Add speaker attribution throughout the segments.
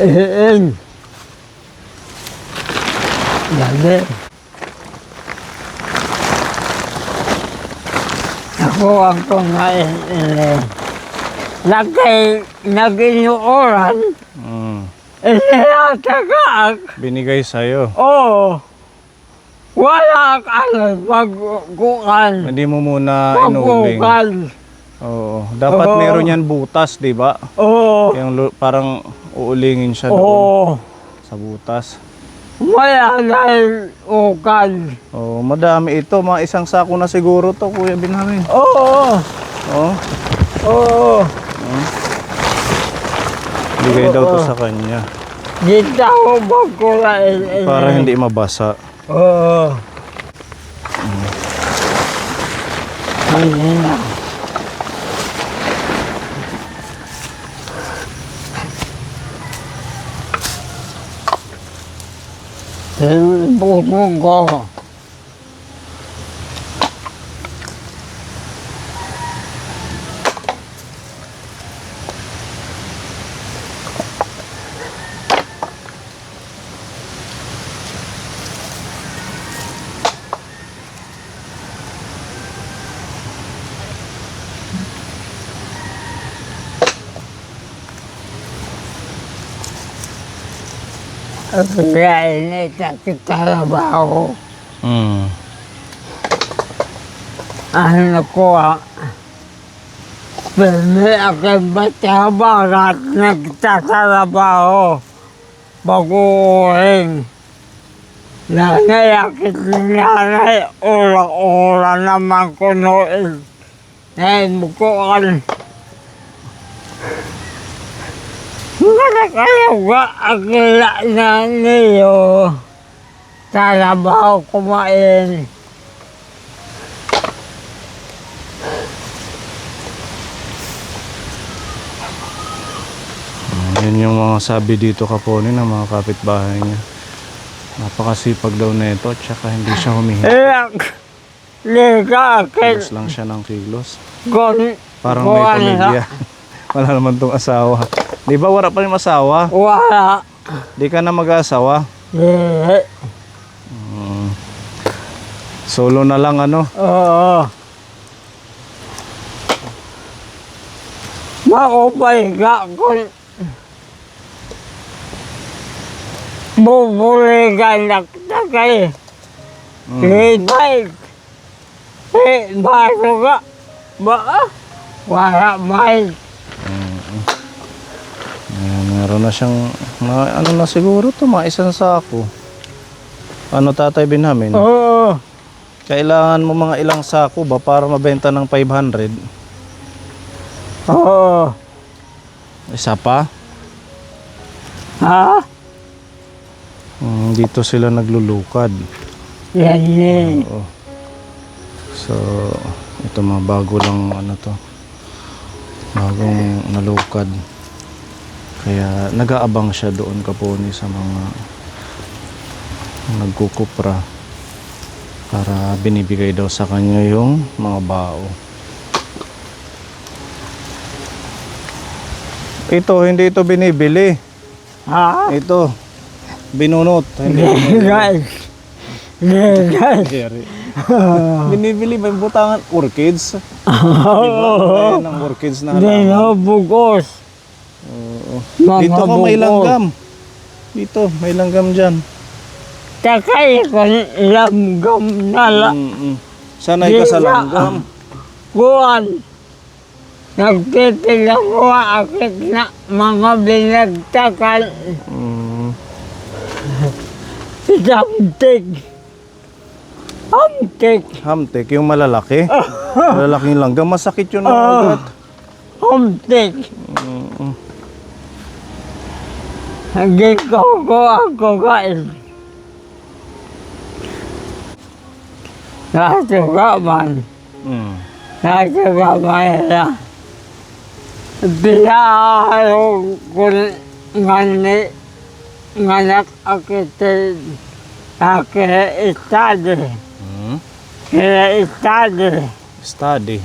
Speaker 1: iin. Dali. Nakuha ko nga iin. Naginuoran. Isinatagak.
Speaker 2: Binigay sa'yo.
Speaker 1: Oo. Wala ka magkukan.
Speaker 2: Hindi mo muna inuling.
Speaker 1: Magkukan.
Speaker 2: Oo. Dapat
Speaker 1: Oo.
Speaker 2: meron yan butas, di ba?
Speaker 1: Oo.
Speaker 2: Kaya parang uulingin siya doon
Speaker 1: Oo.
Speaker 2: sa butas.
Speaker 1: Wala na yung ukan.
Speaker 2: Oo, madami ito. Mga isang sako na siguro to, Kuya Benjamin.
Speaker 1: Oo.
Speaker 2: Oo.
Speaker 1: Oo.
Speaker 2: Bigay daw to sa kanya.
Speaker 1: Dito ako magkulain.
Speaker 2: Para hindi mabasa.
Speaker 1: Oo. Ayun na. Ibutong ko. Kaya nakikalabaho. Ano nakuha? Pwede aking batabang at nagtatalabaho. Baguhin. Nanayakit ni nanay, ula-ula naman kunuin. Naimukuan. Kaya ba akila na niyo talabaho kumain.
Speaker 2: Yan yung mga sabi dito Kapone ng mga kapitbahay niya. Napakasipag daw nito at saka hindi siya humihingi. Kilos lang siya ng kilos. Parang may pamilya. Wala naman tong asawa. Di ba wala pa rin asawa?
Speaker 1: Wala.
Speaker 2: Di ka na mag-asawa? Solo na lang ano?
Speaker 1: Oo. Maupay ka kung bubuligan naktakay. Bike. Baso ka. Ba? Wala bike.
Speaker 2: Meron na siyang ano na siguro to, mga isang sako. Ano Tatay Benjamin?
Speaker 1: Oo.
Speaker 2: Kailangan mo mga ilang sako ba para mabenta ng 500?
Speaker 1: Oo.
Speaker 2: Isa pa?
Speaker 1: Ha?
Speaker 2: Dito sila naglulukad.
Speaker 1: Yan eh.
Speaker 2: Oo. So, ito mga bago lang ano to. Bagong nalukad. Kaya nag-aabang siya doon Kapone sa mga nagkukupra para binibigay daw sa kanya yung mga bao. Ito, hindi ito binibili.
Speaker 1: Ha?
Speaker 2: Ito, binunot. Hindi
Speaker 1: Guys. Guys.
Speaker 2: binibili ba yung butangan? Orchids? Diba? Ayan ang orchids na halaman.
Speaker 1: Bugos.
Speaker 2: Oo. Dito ka may langgam. Dito, may langgam dyan.
Speaker 1: Takay ko langgam na lang.
Speaker 2: Sanay ka sa langgam.
Speaker 1: Kuwan. Nagtitilang ko akit na mga binagtakan. Hamtik. Hamtik.
Speaker 2: Hamtik, yung malalaki. Malalaking langgam, masakit yun mga ugat.
Speaker 1: Hamtik. Hindi ko ako guys. Nasugaman. Nasugaman na. Pinahalo ko nganak akitin. Study. Study.
Speaker 2: Study.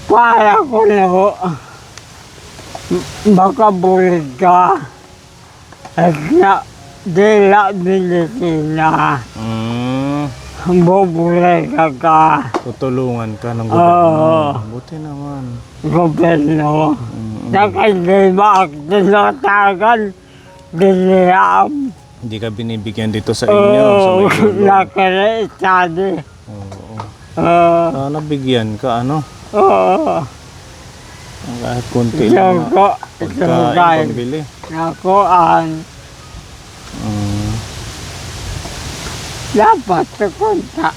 Speaker 1: Para ko na ho. makabulit ka. At na, dila Pilipina. Bubulit ka.
Speaker 2: Tutulungan ka ng
Speaker 1: Oo.
Speaker 2: gobyerno. Buti naman.
Speaker 1: Gobyerno. Nakhindi ba ang tinatagan, diniyam.
Speaker 2: Hindi ka binibigyan dito sa inyo. Sa
Speaker 1: Oo,
Speaker 2: may tulong.
Speaker 1: nakaraitadi.
Speaker 2: Oo.
Speaker 1: Oo.
Speaker 2: Sana bigyan ka, ano?
Speaker 1: Oo.
Speaker 2: Kahit kunti lang na
Speaker 1: Suko,
Speaker 2: pagkain, pambili.
Speaker 1: nakuan. Dapat sukunta.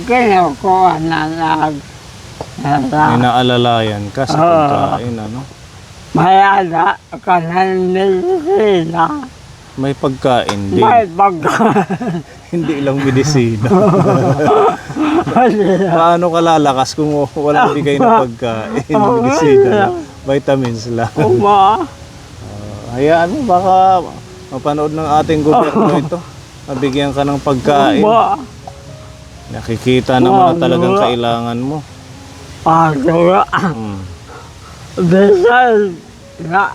Speaker 1: Kinukuha na
Speaker 2: May naalalayan ka sa
Speaker 1: Oo.
Speaker 2: pagkain, ano?
Speaker 1: Mayada ka ng medisina.
Speaker 2: May pagkain din.
Speaker 1: May pagkain.
Speaker 2: Hindi lang medisina. Paano ka lalakas kung walang bigay na pagkain? Medisina lang. Vitamins lang.
Speaker 1: Uma.
Speaker 2: Hayaan mo, baka mapanood ng ating gobyerno ito. Mabigyan ka ng pagkain.
Speaker 1: Uma.
Speaker 2: Nakikita naman na talagang kailangan mo.
Speaker 1: Pagkura. Bisan na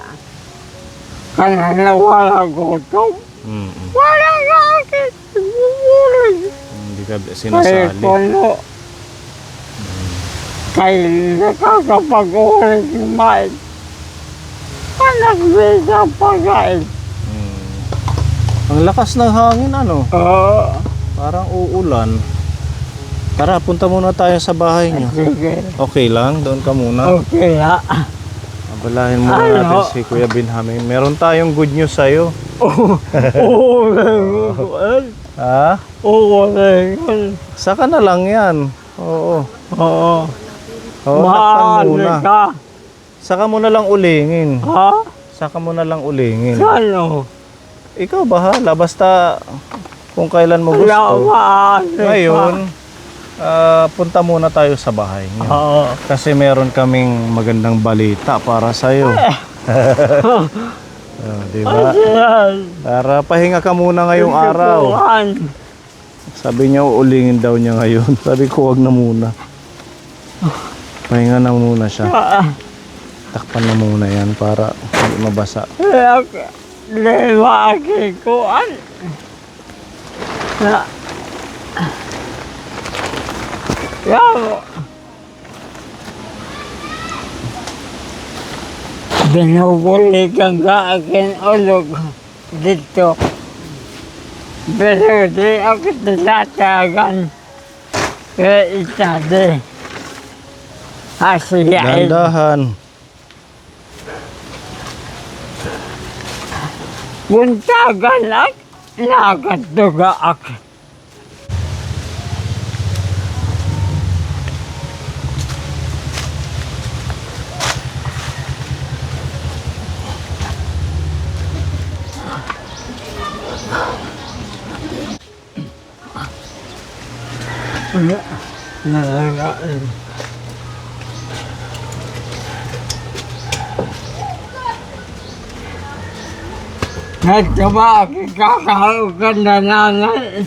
Speaker 1: kanina wala gutom. Wala nga akin. Bumulig.
Speaker 2: Hindi ka
Speaker 1: Kaya
Speaker 2: sinasali.
Speaker 1: puno. Kaya nakakapag-ulit kumain. Anak bisa pagkain.
Speaker 2: Ang lakas ng hangin, ano?
Speaker 1: Oo.
Speaker 2: Parang uulan. Tara, punta muna tayo sa bahay niyo.
Speaker 1: Sige.
Speaker 2: Okay lang, doon ka muna.
Speaker 1: Okay ha.
Speaker 2: Abalahin muna
Speaker 1: Ano?
Speaker 2: natin si Kuya Benjamin. Meron tayong good news sa'yo.
Speaker 1: Oo.
Speaker 2: Ha?
Speaker 1: Oo.
Speaker 2: Saka na lang yan. Oo.
Speaker 1: Oo.
Speaker 2: Oo, takpan muna.
Speaker 1: Mahal ka.
Speaker 2: Saka mo na lang ulingin.
Speaker 1: Ha?
Speaker 2: Saka mo na lang ulingin.
Speaker 1: Sano?
Speaker 2: Ikaw bahala. Basta kung kailan mo
Speaker 1: Wala
Speaker 2: gusto.
Speaker 1: mahal ka.
Speaker 2: Ngayon, punta muna tayo sa bahay niyo.
Speaker 1: Oo.
Speaker 2: Kasi meron kaming magandang balita para sa'yo. Diba?
Speaker 1: Ayan.
Speaker 2: Para pahinga ka muna ngayong araw.
Speaker 1: Tutukan.
Speaker 2: Sabi niya uulingin daw niya ngayon. Sabi ko wag na muna. Pahinga na muna siya. Takpan na muna yan para hindi mabasa.
Speaker 1: Lima akikuan. Yaw. Binubulikan ka akin ulog dito. Pero di ako tinatagan. Kaya itadi. Asiyain.
Speaker 2: Dahan-dahan.
Speaker 1: Buntagan at nakatuga ako. Nalagaan. Nagtaba ako kakaugan na nanay.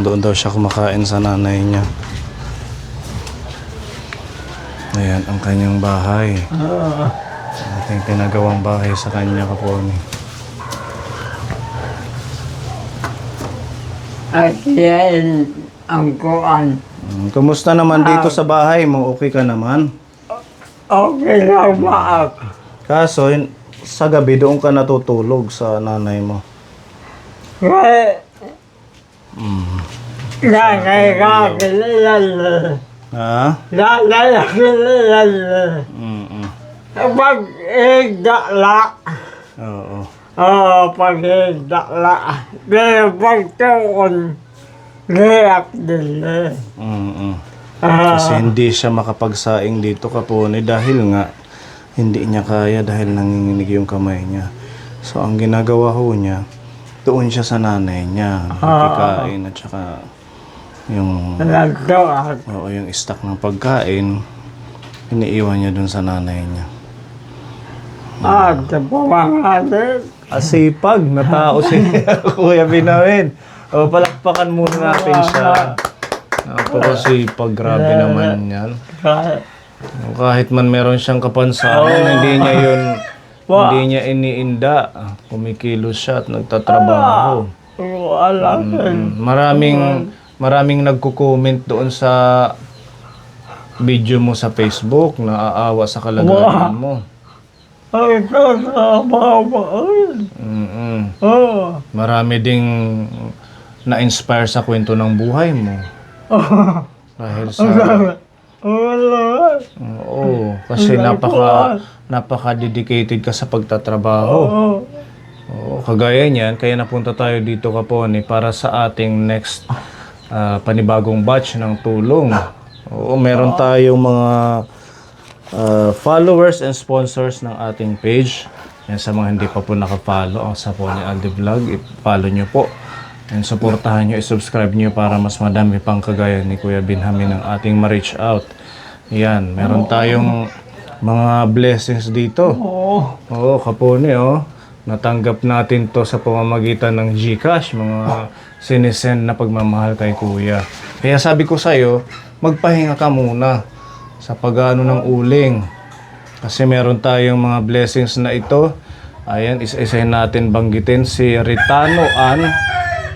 Speaker 2: Doon daw siya kumakain sa nanay niya. Ayan ang kanyang bahay. Ating pinagawang bahay sa kanya, Kaponi.
Speaker 1: At yan ang kuan.
Speaker 2: Kumusta naman dito sa bahay mo? Okay ka naman?
Speaker 1: Okay lang ba ako?
Speaker 2: Kaso, sa gabi doon ka natutulog sa nanay mo.
Speaker 1: Kaya nanay ka kilala.
Speaker 2: Ha?
Speaker 1: Nanay ka kilala. Pag igdala.
Speaker 2: Oo.
Speaker 1: Oo, pag igdala. Pero pag tuon, liyak din eh.
Speaker 2: Kasi hindi siya makapagsaing dito, Kaponi, dahil nga hindi niya kaya dahil nanginginig yung kamay niya. So, ang ginagawa ho niya, doon siya sa nanay niya. Nakikain at saka yung,
Speaker 1: Nagtuat.
Speaker 2: yung stock ng pagkain, iniiwan niya doon sa nanay niya.
Speaker 1: At sa pamangatin.
Speaker 2: Asipag na tao si Kuya Benjamin. O, palakpakan muna natin siya. Napakasipag, grabe naman yan. Kahit man meron siyang kapansanan, hindi niya yun, hindi niya iniinda. Kumikilos siya at nagtatrabaho.
Speaker 1: Wala
Speaker 2: Maraming nagko-comment doon sa video mo sa Facebook na aawa sa kalagayan mo.
Speaker 1: Ay, trabaho.
Speaker 2: Marami ding na-inspire sa kwento ng buhay mo. Dahil sa... Oo, kasi napaka-dedicated ka sa pagtatrabaho. Oo, kagaya niyan, kaya napunta tayo dito, Kapone, para sa ating next panibagong batch ng tulong. Oo, meron tayong mga followers and sponsors ng ating page. Yan, sa mga hindi pa po nakafollow sa Pony Aldi Vlog, i-follow nyo po. And supportahan nyo, i-subscribe nyo para mas madami pang kagaya ni Kuya Binhamin ng ating ma-reach out. Yan, meron tayong mga blessings dito. Oo, Kapone, natanggap natin to sa pamamagitan ng GCash, mga sinisend na pagmamahal kay Kuya. Kaya sabi ko sa'yo, magpahinga ka muna sa pag-ano ng uling. Kasi meron tayong mga blessings na ito. Ayan, isa-isahin natin banggitin. Si Ritano Ann,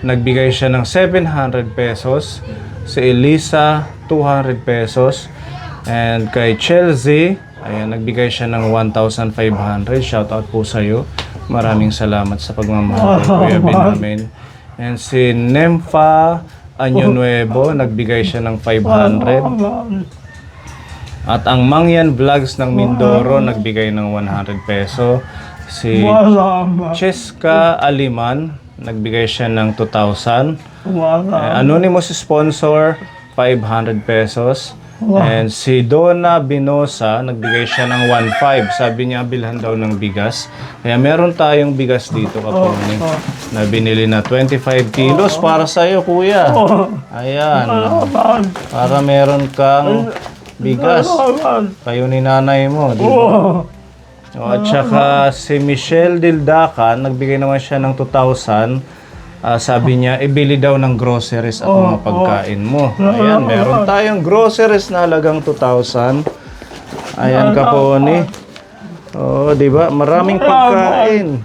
Speaker 2: nagbigay siya ng 700 pesos. Si Elisa, 200 pesos. And kay Chelsea, ayan, nagbigay siya ng 1,500. Shoutout po sa'yo. Maraming salamat sa pagmamahal kay Kuya Binhamin. And si Nemfa Año Nuevo, nagbigay siya ng 500. At ang Mangyan Vlogs ng Mindoro, nagbigay ng 100 peso. Si Cheska Aliman, nagbigay siya ng 2,000. Anonymous sponsor, 500 pesos. And si Donna Binosa, nagbigay siya ng 1,500. Sabi niya, bilhan daw ng bigas. Kaya meron tayong bigas dito, Kapone, na binili na 25 kilos para sa'yo, Kuya. Ayan. Para meron kang bigas. Kayo ni nanay mo, di ba? At saka si Michelle Dildacan, nagbigay naman siya ng 2,000. Sabi niya, ibili daw ng groceries at mga pagkain mo. Ayan, meron tayong groceries na halagang 2,000. Ayan, Kapone. Di ba? Maraming pagkain.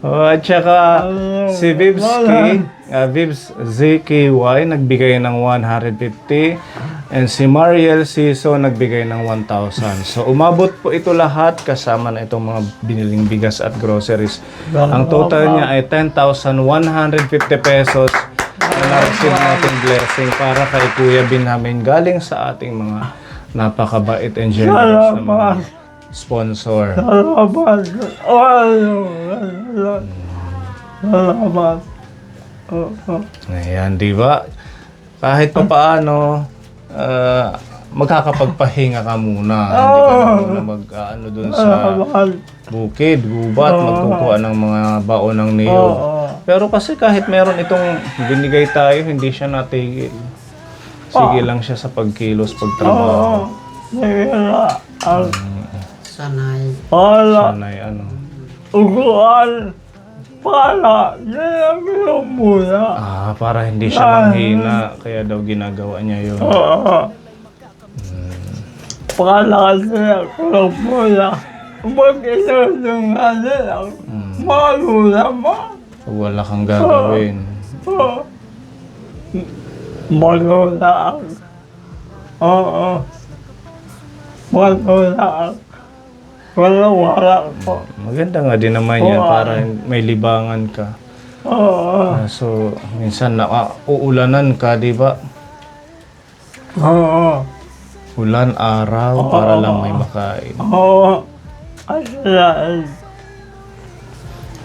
Speaker 2: At saka si Vibs ZKY, nagbigay ng 150. And si Mariel Siso, nagbigay ng 1,000. So, umabot po ito lahat kasama na itong mga biniling bigas at groceries. Ang total niya ay 10,150 pesos na na-receive natin blessing para kay Kuya Binhamin galing sa ating mga napakabait and generous na mga sponsor. Ayan, di ba? Kahit pa paano, magkakapagpahinga ka muna. Hindi ka na muna mag-ano dun sa bukid, gubat, magkukuha ng mga baon ng niyog. Pero kasi kahit meron itong binigay tayo, hindi siya natigil. Sige lang siya sa pagkilos, pagtrabaho.
Speaker 3: Sanay.
Speaker 2: Sanay, ano.
Speaker 1: Uguan. Para nilagyan muna.
Speaker 2: Para hindi siya manghina. Kaya daw ginagawa niya yun.
Speaker 1: Para nilagyan muna. Mag-isunod nga nilang. Malula mo.
Speaker 2: Wala kang gagawin.
Speaker 1: Malula. Malula. Wala po.
Speaker 2: Maganda nga din naman yan para may libangan ka. So, minsan uulanan ka, di ba? Ulan, araw, para lang may makain.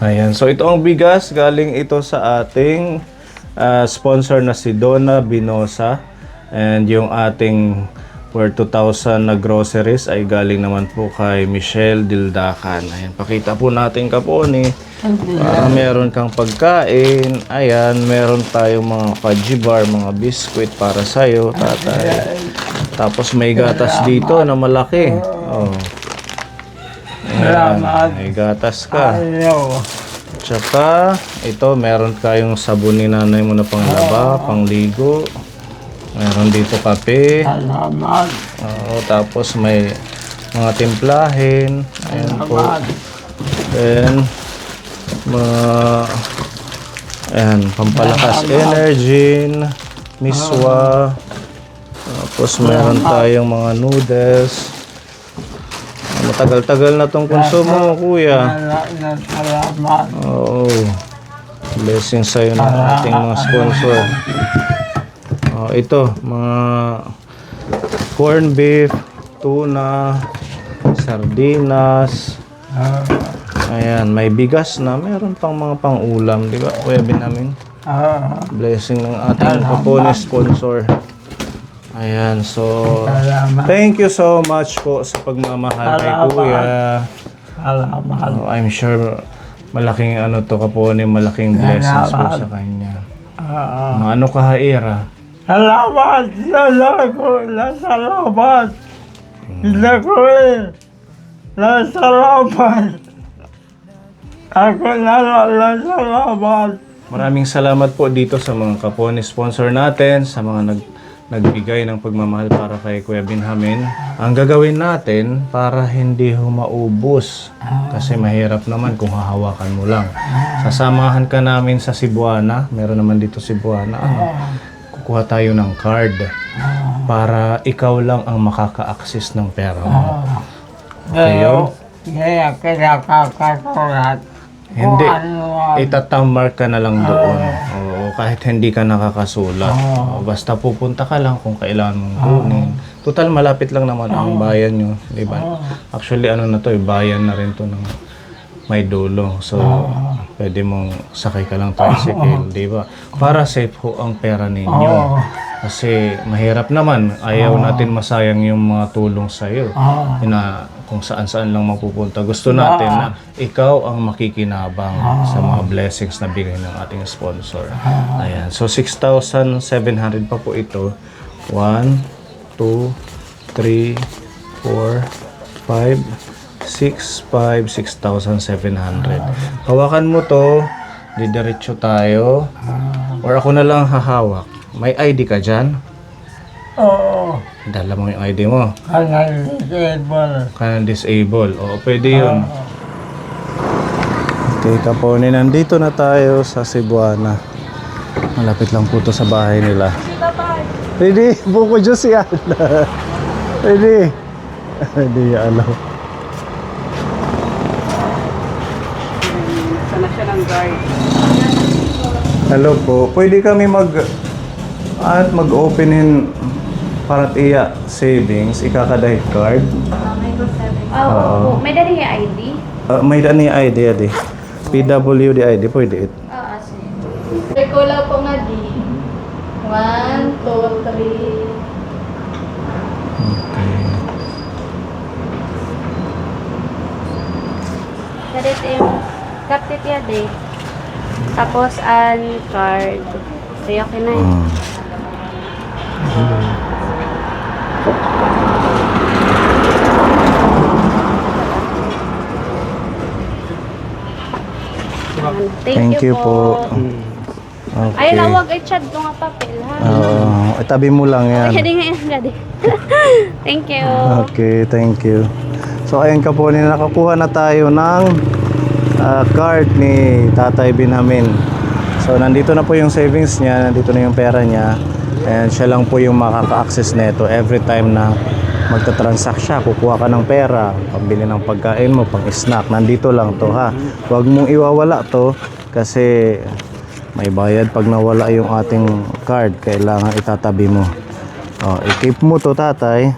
Speaker 2: Ayan, so ito ang bigas. Galing ito sa ating sponsor na si Donna Binosa. And yung ating worth 2,000 na groceries ay galing naman po kay Michelle Dildacan. Ayan, pakita po natin, Kapone. Para meron kang pagkain. Ayan, meron tayong mga fudgy bar, mga biscuit para sa'yo, tatay. Tapos may gatas dito na malaki. Ayan, may gatas ka. Tsaka, ito, meron kayong sabon ni nanay mo na panglaba, pangligo. Meron dito kape.
Speaker 1: Salamat.
Speaker 2: Oo, tapos may mga timplahin. Ayan po. Then, ayan, pampalakas energy, miswa. Tapos meron tayong mga noodles. Matagal-tagal na tong konsumo, kuya.
Speaker 1: Salamat.
Speaker 2: Oo. Blessing sa'yo ng ating mga sponsor. Ito, mga corn beef, tuna, sardinas. Ayan, may bigas na. Meron pang mga pang-ulam, di ba? Kuya Benjamin. Blessing ng ating Kapone sponsor. Ayan, so thank you so much po sa pagmamahal kay kuya.
Speaker 1: Salamat.
Speaker 2: I'm sure malaking ano to Kapone, malaking blessings po sa kanya. Ano kahaira?
Speaker 1: Salamat. Salamat. Hindi ko salamat. Ako salamat.
Speaker 2: Maraming salamat po dito sa mga Kapone sponsor natin, sa mga nagbigay ng pagmamahal para kay Kuya Benjamin. Ang gagawin natin para hindi maubos, kasi mahirap naman kung hahawakan mo lang. Sasamahan ka namin sa Cebuana, meron naman dito Cebuana. Kukuha tayo ng card para ikaw lang ang makaka-access ng pera mo. Okay yun?
Speaker 1: Kaya kinakakasulat.
Speaker 2: Hindi, itatamar ka na lang doon. Oo, kahit hindi ka nakakasulat. Basta pupunta ka lang kung kailangan mong kunin. Total, malapit lang naman ang bayan nyo, di ba? Actually, ano na to, bayan na rin to ng may dulo. So, pwede mong sakay ka lang tricycle, di ba? Para safe ho ang pera ninyo. Kasi mahirap naman, ayaw natin masayang yung mga tulong sa'yo. Na kung saan-saan lang mapupunta. Gusto natin na ikaw ang makikinabang sa mga blessings na bigay ng ating sponsor. Ayan. So, 6,700 pa po ito. 1, 2, 3, 4, 5, 6,700. Hawakan mo to, didiretso tayo. Or ako na lang hahawak. May ID ka dyan?
Speaker 1: Oo.
Speaker 2: Dala mo yung ID mo.
Speaker 1: Kanang
Speaker 2: disable. Oo, pwede yun. Okay, Kapone, nandito na tayo sa Cebuana. Malapit lang po to sa bahay nila. Pwede, buko Diyos yan. Pwede. Hindi alam.
Speaker 3: Sana siya ng guard.
Speaker 2: Hello po. Pwede kami mag-openin para iya savings, ikakadahit card.
Speaker 3: Oo. May dali yung ID?
Speaker 2: May dani ID adi. PWD ID pwede it.
Speaker 3: Oo, sige. Rekula po nga di. 1, 2, 3.
Speaker 2: Okay.
Speaker 3: Karit yung kapit ya di. Tapos an card. So, okay na yun.
Speaker 2: Thank you po. Okay.
Speaker 3: Ay, nawag ay chat ko nga papel, ha?
Speaker 2: Itabi mo lang yan.
Speaker 3: Okay, nga gadi. Thank you.
Speaker 2: Okay, thank you. So ayun Kapone, nakakuha na tayo ng card ni Tatay Benjamin. So nandito na po yung savings niya, nandito na yung pera niya. And siya lang po yung makaka-access nito every time na magta-transact siya, kukuha ka ng pera, pambili ng pagkain mo, pang snack, nandito lang to ha. Huwag mong iwawala to kasi may bayad pag nawala yung ating card, kailangan itatabi mo. I-keep mo to tatay.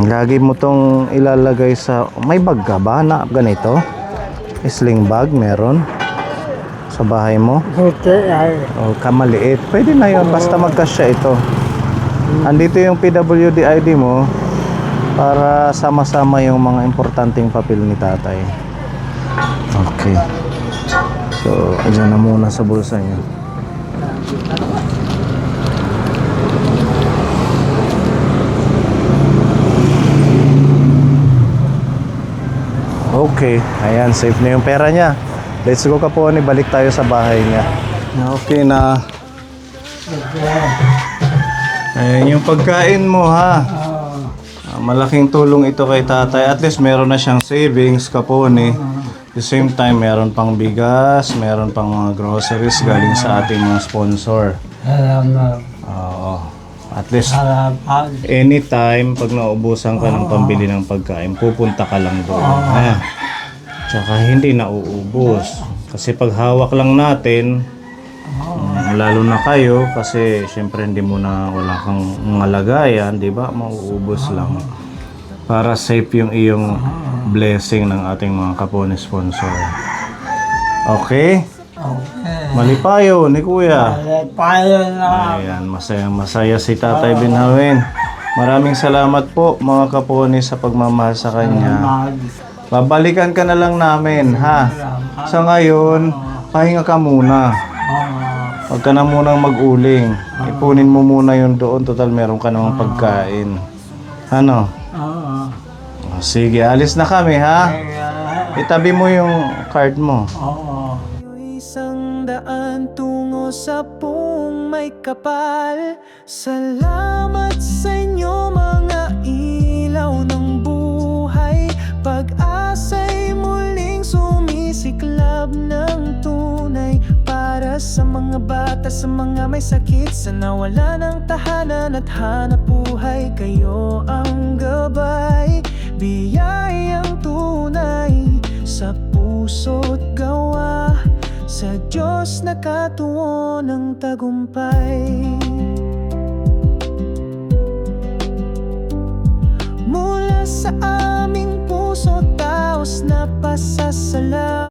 Speaker 2: Lagi mo tong ilalagay sa, may bag ka ba na ganito? Sling bag meron sa bahay mo? O kamaliit, pwede na yun, basta magkasya ito. Andito yung PWD ID mo para sama-sama yung mga importanteng papel ni tatay. Okay. So, ayan na muna sa bulsa niyo. Okay. Ayan, safe na yung pera niya. Let's go Kapone, balik tayo sa bahay niya. Okay na. Ayan yung pagkain mo ha. Malaking tulong ito kay tatay. At least meron na siyang savings, Kapone. At the same time, meron pang bigas, meron pang mga groceries galing sa ating mga sponsor.
Speaker 1: Salamat.
Speaker 2: Oo. At least,
Speaker 1: Salamat.
Speaker 2: anytime, pag naubusan ka ng pambili ng pagkain, pupunta ka lang doon. Ha? Tsaka hindi nauubos. Kasi pag hawak lang natin, lalo na kayo, kasi syempre hindi mo na wala kang malagayan, di ba? Mauubos lang. Para safe yung iyong blessing ng ating mga Kapone sponsor. Okay?
Speaker 1: Okay.
Speaker 2: Malipayo ni Kuya.
Speaker 1: Payo na.
Speaker 2: Ayan, masaya si Tatay Binhawin. Maraming salamat po mga Kapone sa pagmamahal sa kanya. Babalikan ka na lang namin, ha? Sa ngayon, pahinga ka muna. Huwag ka na munang mag-uling. Ipunin mo muna yun doon. Total, meron ka namang pagkain. Ano? Sige, alis na kami, ha? Itabi mo yung card mo.
Speaker 4: Isang daan tungo sa pung may kapal. Salamat sa inyo mga ilaw ng buhay. Pag-asa'y muling sumisiklab ng tunay. Para sa mga bata, sa mga may sakit, sa nawala ng tahanan at hanap buhay. Kayo ang gabay, biyayang tunay sa puso't gawa. Sa Diyos nakatuon ng tagumpay. Mula sa aming puso, taos na pasasala.